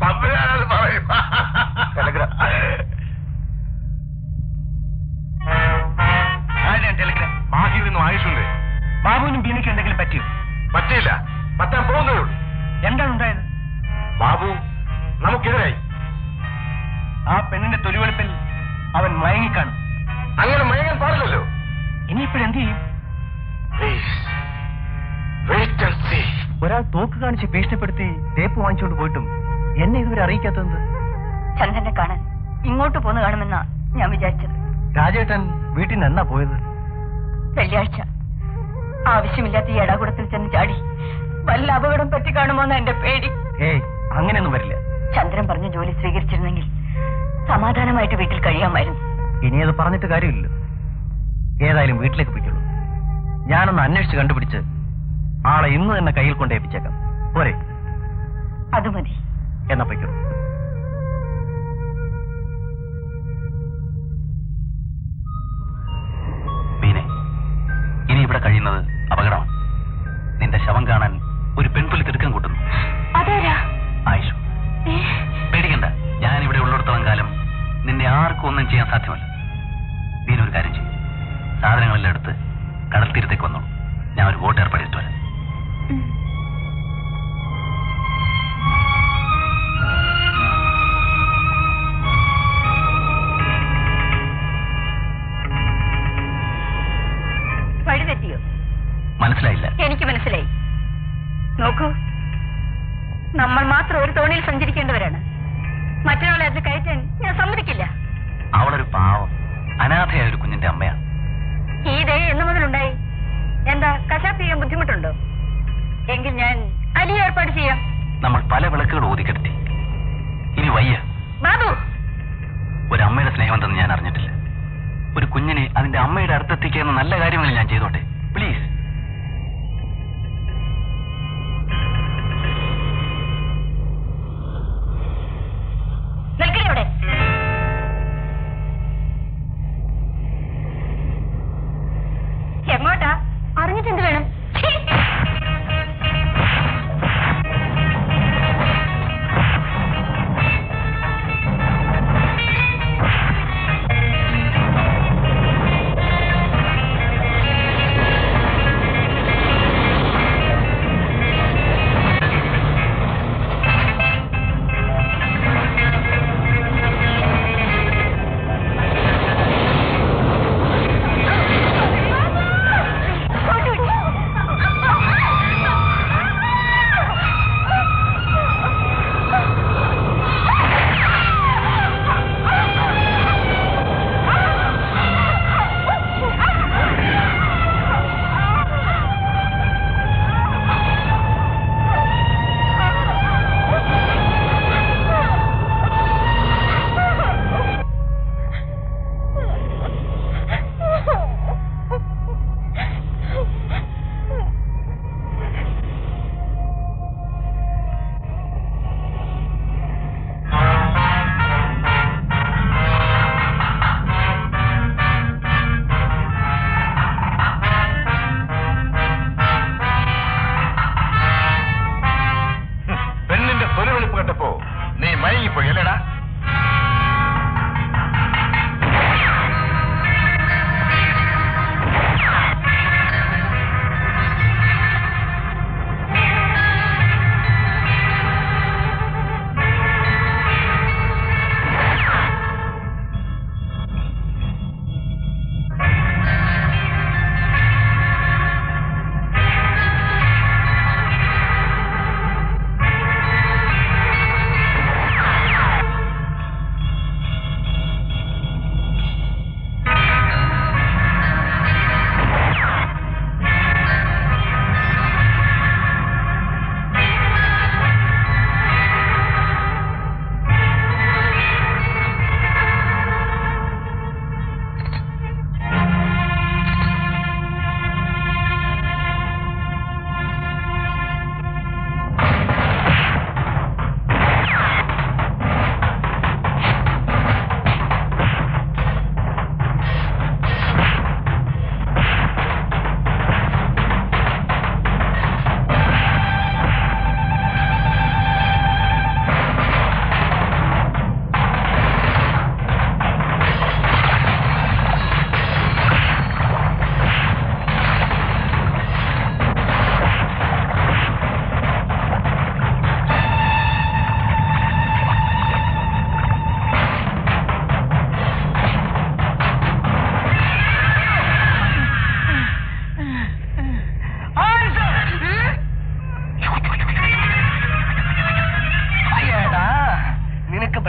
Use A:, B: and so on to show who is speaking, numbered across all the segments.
A: തമ്പുരാനത് പറയും. ടെലിഗ്രാം ബാക്കിൽ നിന്നും ആയുഷുണ്ട്. ബാബുവിനും ബീനയ്ക്കും എന്തെങ്കിലും പറ്റിയോ? പറ്റിയില്ല, പറ്റാൻ പോകുന്നേ ഉള്ളൂ. എന്താണ് ഉണ്ടായത്? ബാബു നമുക്കെതിരായി. ആ പെണ്ണിന്റെ തൊലിവെളുപ്പിൽ അവൻ മയങ്ങിക്കാണും. അങ്ങനെ മയങ്ങാൻ പാടില്ലല്ലോ. ഇനിയിപ്പോഴെന്ത് ചെയ്യും? ഒരാൾ തോക്ക് കാണിച്ച് ഭീഷണിപ്പെടുത്തി തേപ്പ് വാങ്ങിച്ചുകൊണ്ട് പോയിട്ടും എന്നെ ഇതുവരെ അറിയിക്കാത്തത്?
B: ചന്ദ്രനെ കാണാൻ ഇങ്ങോട്ട് പോന്ന് കാണുമെന്നാ ഞാൻ വിചാരിച്ചത്.
A: രാജേട്ടൻ വീട്ടിൽ നിന്ന് എന്നാ പോയത്?
B: വെള്ളിയാഴ്ച. ആവശ്യമില്ലാത്ത ഈ എടാകുടത്തിൽ ചെന്ന് ചാടി വല്ല അപകടം പറ്റി കാണുമോന്ന് എന്റെ പേടി.
A: ഏയ്, അങ്ങനെയൊന്നും വരില്ല.
B: ചന്ദ്രൻ പറഞ്ഞ ജോലി സ്വീകരിച്ചിരുന്നെങ്കിൽ സമാധാനമായിട്ട് വീട്ടിൽ കഴിയാമായിരുന്നു.
A: ഇനി അത് പറഞ്ഞിട്ട് കാര്യമില്ലല്ലോ. ഏതായാലും വീട്ടിലേക്ക് പോയിക്കുള്ളൂ. ഞാനൊന്ന് അന്വേഷിച്ച് കണ്ടുപിടിച്ച് ആളെ ഇന്ന് തന്നെ കയ്യിൽ കൊണ്ടേപ്പിച്ചേക്കാം. പോരെ?
B: അത് മതി.
A: എന്നാ പോയിക്കുള്ളൂ.
C: ഇനി ഇവിടെ കഴിയുന്നത് അപകടമാണ്. നിന്റെ ശവം കാണാൻ ഒരു പെൺപുലി തിടുക്കം കൂട്ടുന്നു. ആയിഷു, പേടിക്കണ്ട. ഞാൻ ഇവിടെ ഉള്ളിടത്തോളം കാലം നിന്നെ ആർക്കും ഒന്നും ചെയ്യാൻ സാധ്യമല്ല. നീനൊരു കാര്യം ചെയ്യും, സാധനങ്ങളെല്ലാം എടുത്ത് കടൽ തീരത്തേക്ക് വന്നോളൂ. ഞാൻ ഒരു ബോട്ട് ഏർപ്പെടുത്തിട്ട് വരാം.
B: വഴി തെറ്റിയോ?
C: മനസ്സിലായില്ല.
B: എനിക്ക് മനസ്സിലായി. നോക്കൂ, നമ്മൾ മാത്രം ഒരു തോണിയിൽ സഞ്ചരിക്കേണ്ടവരാണ്. മറ്റൊരാളെ അതിൽ കയറ്റാൻ ഞാൻ സമ്മതിക്കില്ല.
C: അവളൊരു പാവം അനാഥയായ ഒരു കുഞ്ഞിന്റെ അമ്മയാണ്.
B: ഈ ദയ എന്ന് മുതലുണ്ടായി? എന്താ കശാപ്പ് ചെയ്യാൻ ബുദ്ധിമുട്ടുണ്ടോ? എങ്കിൽ ഞാൻ അലി ഏർപ്പാട് ചെയ്യാം.
C: നമ്മൾ പല വിളക്കുകൾ ഊതിക്കെടുത്തി. ഇനി വയ്യ.
B: ബാബു,
C: ഒരമ്മയുടെ സ്നേഹം എന്തെന്ന് ഞാൻ അറിഞ്ഞിട്ടില്ല. ഒരു കുഞ്ഞിനെ അതിന്റെ അമ്മയുടെ അടുത്തെത്തിക്കുന്ന നല്ല കാര്യങ്ങൾ ഞാൻ ചെയ്തോട്ടെ, പ്ലീസ്.
B: നിൽക്കണേ. എങ്ങോട്ടാ? അറിഞ്ഞിട്ടെന്ത് വേണം?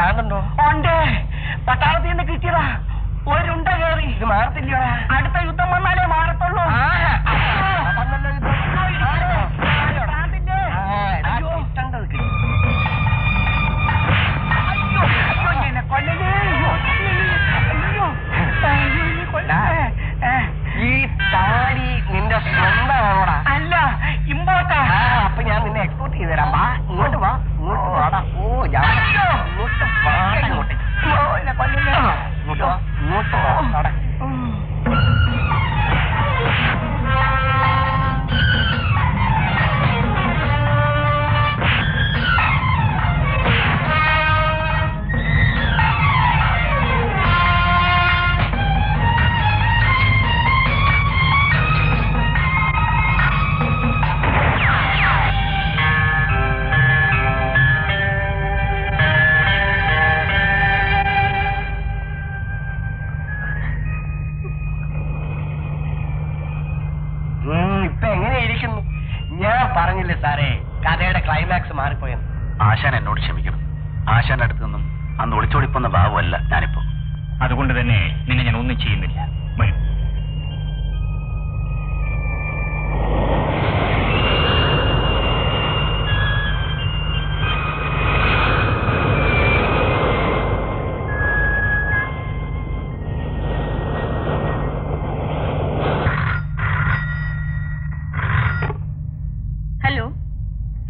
A: ഭ്രാന്തുണ്ടോ? ഉണ്ട്. പട്ടാളത്തിൽ നിന്ന് കിട്ടിയതാ. ഒരുണ്ട കയറി. ഇത് മാറത്തില്ല. അടുത്ത യുദ്ധം വന്നാലേ മാറത്തുള്ളൂ. ഈ താടി നിന്റെ സ്വന്തമാണോടാ? അല്ല, ഇമ്പോർട്ടാ. അപ്പൊ ഞാൻ നിന്നെ എക്സ്പോർട്ട് ചെയ്ത് തരാം. വാ, ഇങ്ങോട്ട് വാ, ഇങ്ങോട്ട് വാടാ. ഓ, ഇങ്ങോട്ട് വാടാ, ഇങ്ങോട്ട്. ഇങ്ങോട്ട് വാ, ഇങ്ങോട്ട് വാടാ. ഞാൻ പറഞ്ഞില്ലേ സാറേ, കഥയുടെ ക്ലൈമാക്സ് മാറിപ്പോയെന്ന്.
C: ആശാൻ എന്നോട് ക്ഷമിക്കണം. ആശാന്റെ അടുത്ത് നിന്നും അന്ന് ഒളിച്ചോടിപ്പോന്ന ഭാവമല്ല ഞാനിപ്പോ.
D: അതുകൊണ്ട് തന്നെ നിന്നെ ഞാൻ ഒന്നും ചെയ്യുന്നില്ല. വരും.
B: Hello,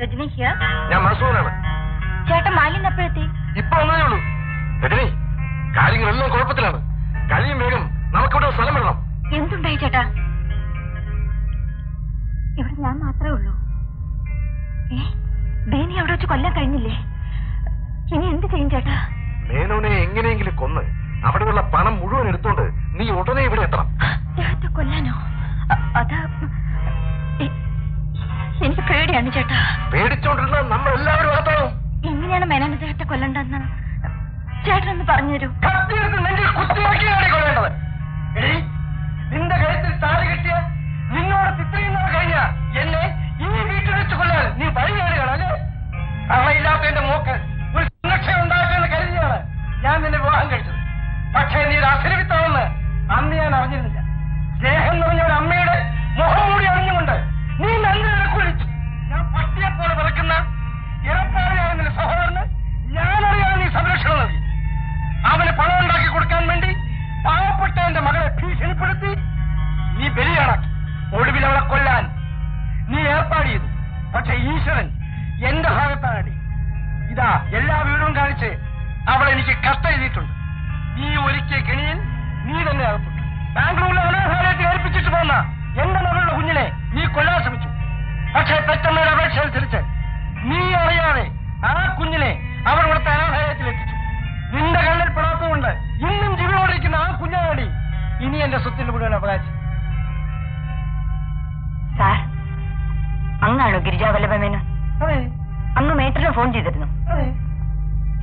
B: Rajani here.
A: ഞാൻ മസൂറാണ്.
B: ചേട്ടൻ മാലിന്യ എപ്പോഴെത്തി?
A: ഇപ്പൊ വന്നതേ ഉള്ളൂ. രജനി, കാര്യങ്ങളെല്ലാം കുഴപ്പത്തിലാണ്. കഴിയും വേഗം നമുക്കിവിടെ സ്ഥലം വേണം.
B: എന്തുണ്ടായി ചേട്ടാ? ഇവിടെ ഞാൻ മാത്രമേ ഉള്ളൂ. ബേനി അവിടെ വെച്ച് കൊല്ലാൻ കഴിഞ്ഞില്ലേ? ഇനി എന്ത് ചെയ്യും ചേട്ടാ?
A: മേനോനെ എങ്ങനെയെങ്കിലും കൊന്ന് അവിടെയുള്ള പണം മുഴുവൻ എടുത്തോണ്ട് നീ ഉടനെ ഇവിടെ എത്തണം.
B: അദ്ദേഹത്തെ കൊല്ലാനോ? അതാ എനിക്ക് പേടിയാണ് ചേട്ടാ.
A: പേടിച്ചോണ്ടിരുന്ന നമ്മൾ എല്ലാവരും അകത്താവും.
B: എങ്ങനെയാണ് മേനോൻ അദ്ദേഹത്തെ കൊല്ലണ്ടെന്ന് ചേട്ടനൊന്ന് പറഞ്ഞുതരൂ.
A: കൊല്ലേണ്ടത്. നിന്റെ കഴുത്തിൽ താഴെ കെട്ടിയ നിന്നോട് ഇത്രയും നാൾ കഴിഞ്ഞ എന്നെ ഈ വീട്ടിൽ വെച്ച് കൊല്ലാൻ നീ വഴികേടുകളല്ലേ? അമ്മയില്ലാത്തതിന്റെ മോക്ക് ഒരു സുരക്ഷ ഉണ്ടാക്കുമെന്ന് കരുതിയാണ് ഞാൻ നിന്നെ വിവാഹം കഴിച്ചത്. പക്ഷേ നീ ഒരു അസരവിത്താണെന്ന് അന്ന് ഞാൻ അറിഞ്ഞിരുന്നില്ല. സ്നേഹം നിറഞ്ഞ ഒരു അമ്മയുടെ മുഖം മൂടി അറിഞ്ഞുകൊണ്ട് നീ നന്ദിനെ കുഴിച്ചു. ഞാൻ പട്ടിയെ പോലെ വിറക്കുന്ന ഇറപ്പാറിയായ നിന്റെ സഹോദരന് ഞാനറിയാതെ നീ സംരക്ഷണം നൽകി. അവന് പണം ഉണ്ടാക്കി കൊടുക്കാൻ വേണ്ടി പാവപ്പെട്ട എന്റെ മകളെ ഭീഷണിപ്പെടുത്തി നീ ബലിയാണാക്കി. ഒടുവിൽ അവളെ കൊല്ലാൻ നീ ഏർപ്പാട് ചെയ്തു. പക്ഷെ ഈശ്വരൻ എന്റെ ഭാഗത്താണ്. ഇതാ എല്ലാ വീടും കാണിച്ച് അവൾ എനിക്ക് കത്തെഴുതിയിട്ടുണ്ട്. നീ ഒരുക്കിയ കെണിയിൽ നീ തന്നെ അകപ്പെട്ടു. ബാംഗ്ലൂരിലെ അനാഥാലയത്തിൽ ഏൽപ്പിച്ചിട്ട് പോന്ന എന്റെ മകളുടെ കുഞ്ഞിനെ നീ കൊല്ലാൻ ശ്രമിച്ചു. പക്ഷെ പെട്ടെന്നൊരു അപേക്ഷ അനുസരിച്ച് നീ അറിയാതെ ആ കുഞ്ഞിനെ അവർ ഇവിടുത്തെ അനാഥാലയത്തിൽ എത്തിച്ചു. നിന്റെ കണ്ണിൽ പെടാത്തതുകൊണ്ട് ഇന്നും ജീവിതോടിരിക്കുന്ന ആ കുഞ്ഞാടി ഇനി എന്റെ സ്വത്തിന്റെ മുഴുവൻ അവകാശം.
B: സാർ, അങ്ങാണോ ഗിരിജാവല്ലഭ മേനോൻ?
A: അതെ,
B: അങ്ങ് മേറ്ററിന് ഫോൺ ചെയ്തിരുന്നു.
A: അതെ.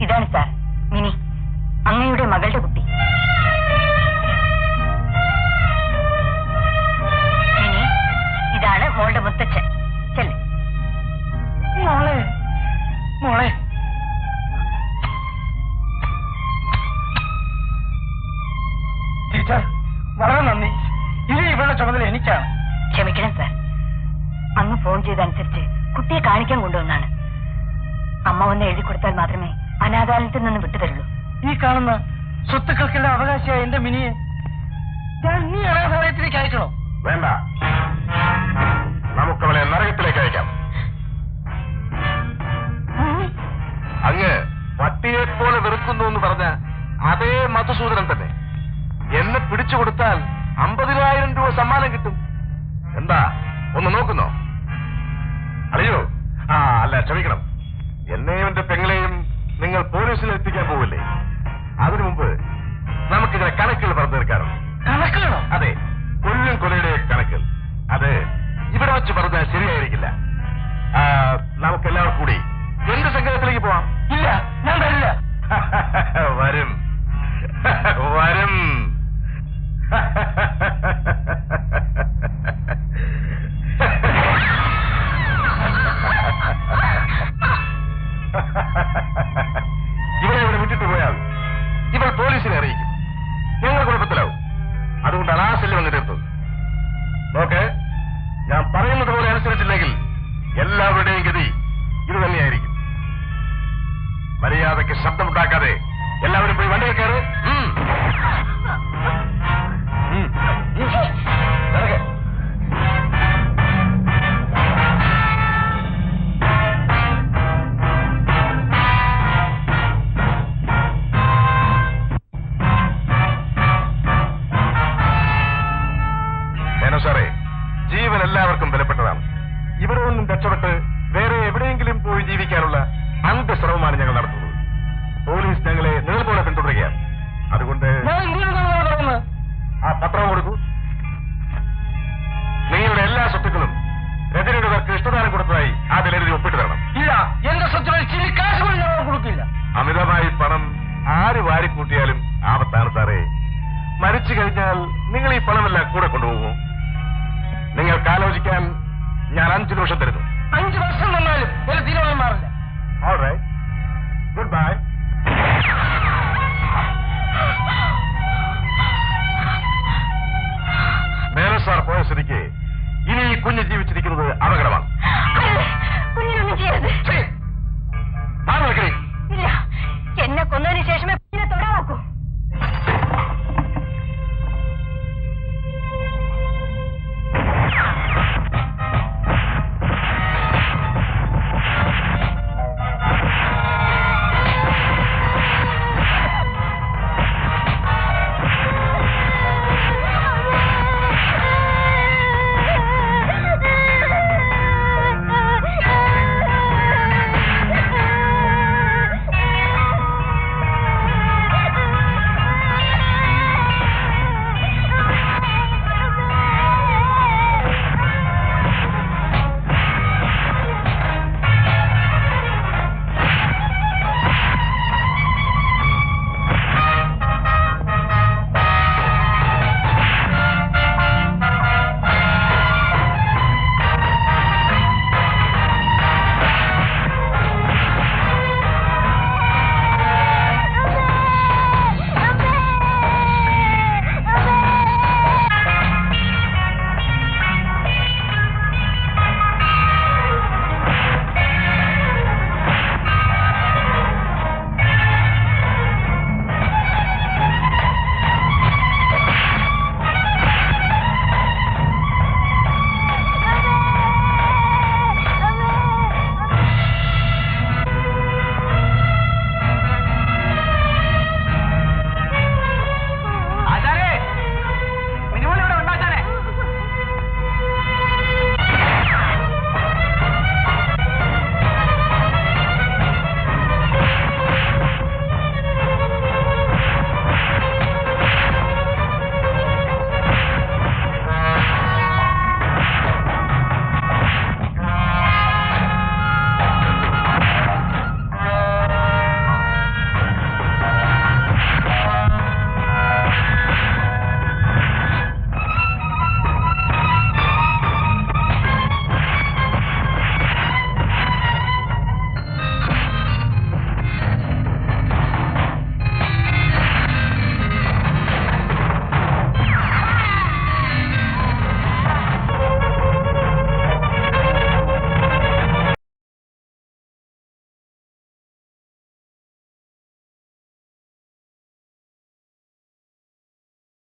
B: ഇതാണ് സാർ മിനി, അങ്ങയുടെ മകളുടെ കുട്ടി. മിനി, ഇതാണ് മോളുടെ മുത്തച്ഛൻ. ചെല്ല്.
A: മോളെ, മോളെ. ടീച്ചർ, വളരെ നന്ദി. ഇനി ഇവരുടെ ചുമതല എനിക്കാണ്.
B: ക്ഷമിക്കണം സാർ, അങ്ങ് ഫോൺ ചെയ്തനുസരിച്ച് കുട്ടിയെ കാണിക്കാൻ കൊണ്ടുവന്നാണ്. അമ്മ ഒന്ന് എഴുതി കൊടുത്താൽ മാത്രമേ അനാഥാലയത്തിൽ നിന്ന് വിട്ടുതരുള്ളൂ.
A: ഈ കാണുന്ന സ്വത്തുക്കൾക്കെല്ലാം അവകാശിയായ എന്റെ മിനിയെ ഞാൻ നീ അനാഥാലയത്തിലേക്ക് അയക്കണോ? വേണ്ട, നമുക്കവളെ നരകത്തിലേക്ക് അയക്കാം. അങ്ങ് പട്ടിയെ പോലെ വെറുക്കുന്നു എന്ന് പറഞ്ഞ അതേ മധുസൂദനൻ തന്നെ എന്നെ പിടിച്ചു കൊടുത്താൽ 50,000 രൂപ സമ്മാനം കിട്ടും. എന്താ, ഒന്ന് നോക്കുന്നോ? അയ്യോ, അല്ല, ക്ഷമിക്കണം. എന്നെയും എന്റെ പെങ്ങളെയും നിങ്ങൾ പോലീസിൽ എത്തിക്കാൻ പോവില്ലേ? അതിനു മുമ്പ് നമുക്കിങ്ങനെ കണക്കുകൾ പറഞ്ഞു തീർക്കാറുണ്ട്. കണക്കുകളോ? അതെ, കൊല്ലും കൊലയുടെ കണക്കുകൾ. അത് ഇവിടെ വെച്ച് പറഞ്ഞാൽ ശരിയായിരിക്കില്ല. നമുക്കെല്ലാവരും കൂടി എന്റെ സംഘത്തിലേക്ക് പോവാം. ഇല്ല, ഞാൻ വരില്ല. വരും, വരും. ഇവിടെ വിട്ടിട്ട് മര്യാദയ്ക്ക് ശബ്ദമുണ്ടാക്കാതെ എല്ലാവരും പോയി വണ്ടിയിൽ കയറ്. സാറേ, ജീവൻ എല്ലാവർക്കും വിലപ്പെട്ടതാണ്. ഇവിടെ നിന്നും രക്ഷപ്പെട്ട് വേറെ എവിടെയെങ്കിലും പോയി ജീവിക്കാനുള്ള അന്ത്യശ്രമമാണ് ഞങ്ങൾ നടത്തുന്നത്. പോലീസ് ഞങ്ങളെ നിഴൽ പോലെ പിന്തുടരുകയാണ്. അതുകൊണ്ട് ആ പത്രം കൊടുക്കൂ. നിങ്ങളുടെ എല്ലാ സ്വത്തുക്കളും രജനിയുടെ പേർക്ക് ഇഷ്ടദാനം കൊടുത്തതായി അതിൽ എഴുതി ഒപ്പിട്ട് തരണം.
E: ഇല്ല, എന്റെ സ്വത്തുക്കൾ ചില കാശ് കൊണ്ട് ഞങ്ങൾ കൊടുക്കില്ല.
A: അമിതമായി പണം ആര് വാരിക്കൂട്ടിയാലും ആപത്താണ് സാറേ. മരിച്ചു കഴിഞ്ഞാൽ നിങ്ങൾ ഈ പണമെല്ലാം കൂടെ കൊണ്ടുപോകുമോ? നിങ്ങൾക്ക് ആലോചിക്കാൻ ഞാൻ 5 നിമിഷം തരുന്നു.
E: 5 വർഷം വന്നാലും എന്റെ തീരുമാനം മാറില്ല.
A: All right. Goodbye. Menon sir പോയ സ്ഥിതിക്ക് ഇനി ഈ കുഞ്ഞ് ജീവിച്ചിരിക്കുന്നത് അപകടമാണ്.
B: കുഞ്ഞിനൊന്നും ചെയ്യരുത്.
A: മാറി നിൽക്കണേ.
B: ഇല്ല, എന്നെ കൊന്നതിന് ശേഷം